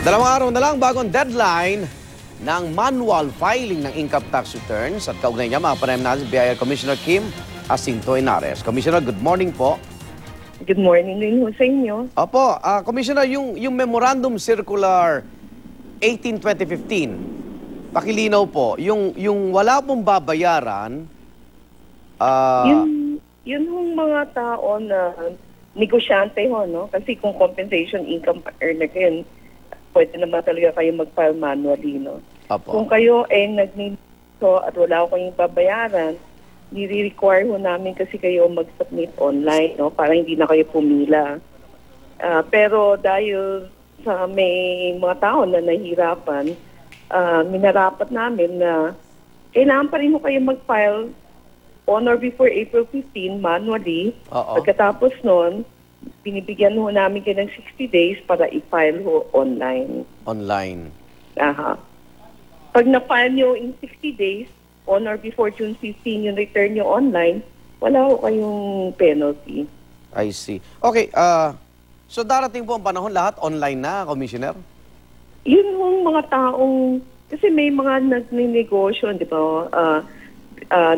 Dalawang araw na lang bagong deadline ng manual filing ng income tax returns at kaugnay niya mga panayam natin BIR Commissioner Kim Jacinto Henares. Commissioner, good morning po. Good morning din ho sa inyo. Opo, Commissioner, yung Memorandum Circular 18-2015, pakilinaw po, yung wala pong babayaran, Yun hong mga tao na negosyante ho, no? Kasi kung compensation income earner kayo, pwede naman talaga kayo mag-file manually, no? Opo. Kung kayo ay nag-so at wala ko kayong babayaran, nire-require ho namin kasi kayo mag-submit online, no? Para hindi na kayo pumila. Pero dahil sa may mga tao na nahihirapan, minarapat namin na kailangan pa rin ho kayo mag-file on or before April 15 manually. Pagkatapos nun, binibigyan ho namin kayo ng 60 days para i-file ho online. Online. Aha. Pag na-file nyo in 60 days, on or before June 15 yung return nyo online, wala ho kayong penalty. I see. Okay, so darating po ang panahon lahat online na, Commissioner? Yun hong mga taong, kasi may mga nag-negosyo, di ba?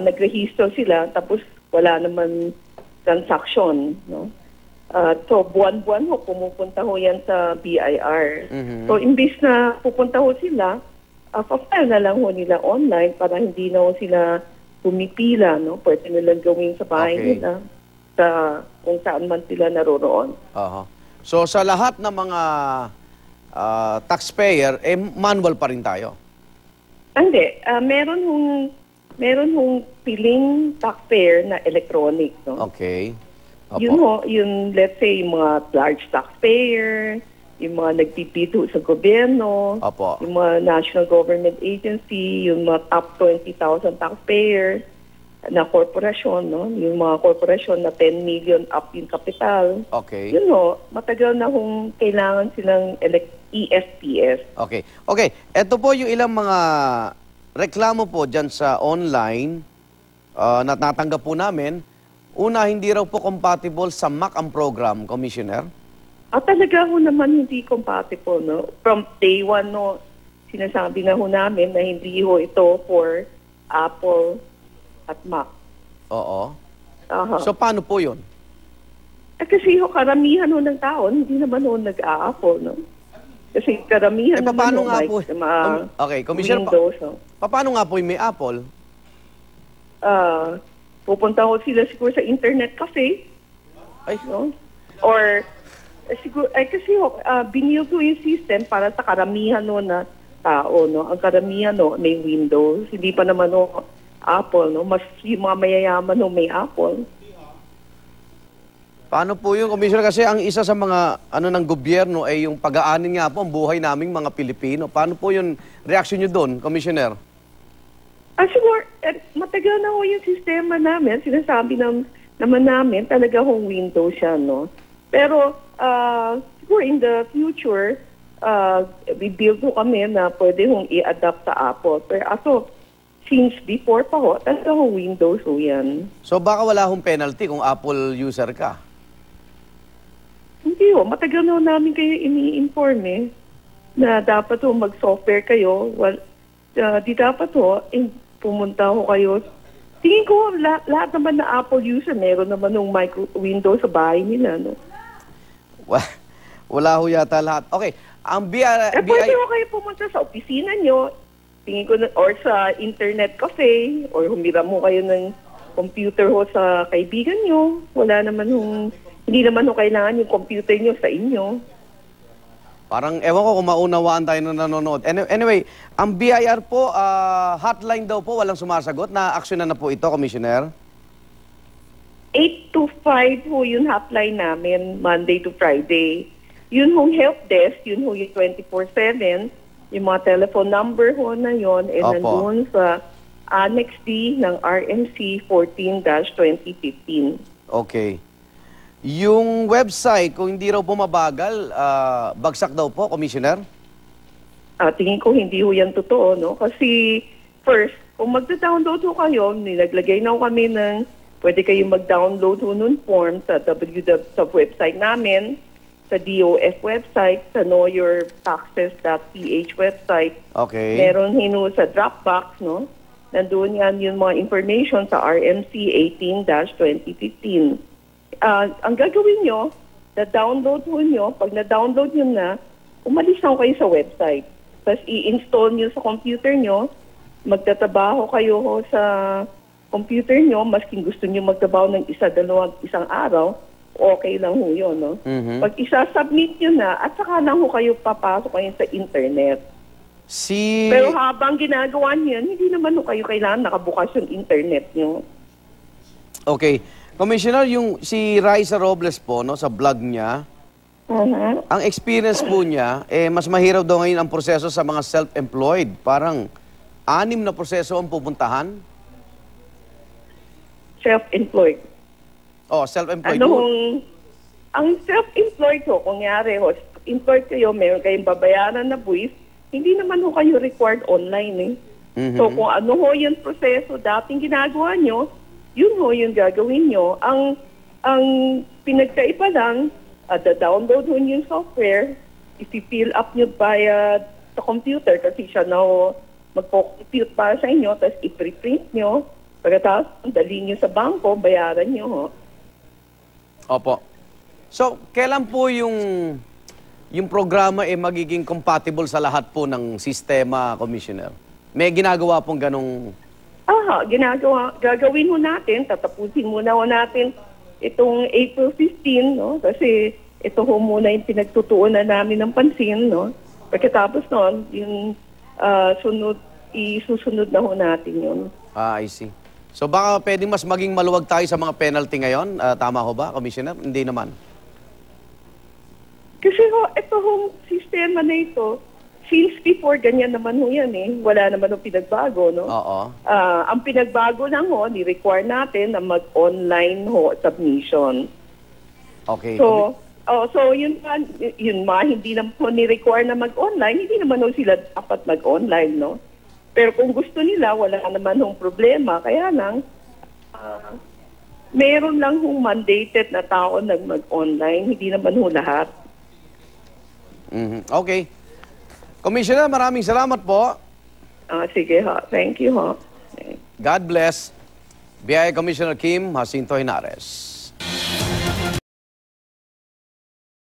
Nag-register sila, tapos wala naman transaction, no? So, buwan-buwan ho, pumupunta ho yan sa BIR. So, imbis na pupunta ho sila, pa-file na lang ho nila online para hindi na ho sila pumipila, no? Pwede nilang gawin sa bahay nila, sa kung saan man sila naroroon. So, sa lahat ng mga taxpayer, manual pa rin tayo? Hindi. Meron hong piling taxpayer na electronic, no? Okay. Opo. Yun ho, let's say, yung mga large taxpayer, yung mga nagpipito sa gobyerno, Opo. yung mga national government agency, yung mga top 20,000 taxpayer na korporasyon, no? Yung mga korporasyon na 10 million up yung kapital. Okay. Yun ho, matagal na kung kailangan silang ESPS. Okay. Okay. Ito po yung ilang mga reklamo po dyan sa online na natanggap po namin. Una, hindi raw po compatible sa Mac ang program, Commissioner. Talaga ho naman hindi compatible, no? From day one, no, sinasabi na ho namin na hindi ho ito for Apple at Mac. Oo. Aha. So, paano po yun? Kasi ho, karamihan ho ng tao, hindi naman ho nag-a-Apple, no? Kasi karamihan naman paano ho, nga po? Okay, Commissioner, Windows, no? Paano nga po yung may Apple? Pupunta ho sila siguro sa internet cafe. Ay. No? Or, siguro, kasi ho, binil ko yung system para sa karamihan ho na tao, no? Ang karamihan ho may Windows. Hindi pa naman ho Apple, no? Mas yung mga mayayaman ho may Apple. Paano po yun, Commissioner? Kasi ang isa sa mga ng gobyerno ay yung pag-aanin nga po ang buhay naming mga Pilipino. Paano po yung reaction nyo doon, Commissioner? Siguro, matagal na ho yung sistema namin. Sinasabi naman namin, talaga hong Windows siya, no? Pero, siguro in the future, we build ho kami na pwede hong i-adapt sa Apple. Pero since before pa ho, talaga hong Windows ho yan. So baka wala hong penalty kung Apple user ka? Hindi ho. Matagal na ho namin kayo ini-inform na dapat ho mag-software kayo. Di dapat ho, pumunta ho kayo. Tingin ko, lahat naman na Apple user, meron naman ng Windows sa bahay nila, no? Wala ho yata lahat. Okay, ang pwede ho kayo pumunta sa opisina nyo, tingin ko, or sa internet cafe, or humiram ho kayo ng computer ho sa kaibigan nyo. Hindi naman ho kailangan yung computer nyo sa inyo. Parang, ewan ko kung maunawaan tayo na nanonood. Anyway, ang BIR po, hotline daw po, walang sumasagot. Na-action na po ito, Commissioner? 8 to 5 ho yung hotline namin, Monday to Friday. Yun hong help desk, yun ho yung 24/7. Yung mga telephone number ho na yun, nandun sa Annex D ng RMC 14-2015. Okay. Yung website, kung hindi raw po mabagal, bagsak daw po, Commissioner? Tingin ko hindi ho yan totoo, no? Kasi first, kung magda-download ho kayo, nilaglagay na ho kami ng, pwede kayo mag-download ho nun form sa website namin. sa DOF website, sa knowyourtaxes.ph website. Okay. Meron hino sa Dropbox, no? Nandun yan yung mga information sa RMC 18-2015. Ang gagawin nyo, na-download nyo, pag na-download nyo na, umalis lang kayo sa website. Tapos i-install nyo sa computer nyo, magtatrabaho kayo ho sa computer nyo, masking gusto nyo magtrabaho ng isang araw, okay lang ho yun, no? Pag isa-submit nyo na, at saka lang ho kayo papasok kayo sa internet. Pero habang ginagawa nyo yan, hindi naman ho kayo kailangan nakabukas yung internet nyo. Okay. Commissioner, yung si Raisa Robles po, no, sa vlog niya, ang experience po niya, mas mahirap daw ngayon ang proseso sa mga self-employed. Parang 6 na proseso ang pupuntahan. Self-employed. Oh, self-employed. Ang self-employed ho, kunyari ho, employed kayo, meron kayong babayaran na buwis, hindi naman ho kayo required online So kung ano ho yung proseso dating ginagawa nyo, yun ho yung gagawin nyo. Ang pinagkaiba lang, download ho yung software, i-fill up nyo via sa computer kasi siya na ho magpo-compute para sa inyo, tapos i-preprint nyo, pagkatapos dali nyo sa bangko, bayaran nyo ho. Opo. So, kailan po yung programa magiging compatible sa lahat po ng sistema, Commissioner? May ginagawa pong ganong... Gagawin mo natin, tatapusin muna ho natin itong April 15, no? Kasi ito ho muna yung pinagtutuunan namin ng pansin, no? Pagkatapos noon, yung isusunod na ho natin yun. I see. So baka pwedeng mas maging maluwag tayo sa mga penalty ngayon? Tama ho ba, Commissioner? Hindi naman. Kasi ho, ito hong sistema na ito, since before, ganyan naman ho yan Wala naman ho pinagbago, no? Oo. Ang pinagbago lang ho, ni-require natin na mag-online ho submission. Okay. So yun hindi naman ho ni-require na mag-online, hindi naman ho sila dapat mag-online, no? Pero kung gusto nila, wala naman hong problema. Kaya lang, meron lang hong mandated na tao na mag-online, hindi naman ho lahat. Okay. Commissioner, maraming salamat po. Sige ho. Thank you ho. God bless. BI Commissioner Kim Jacinto Henares.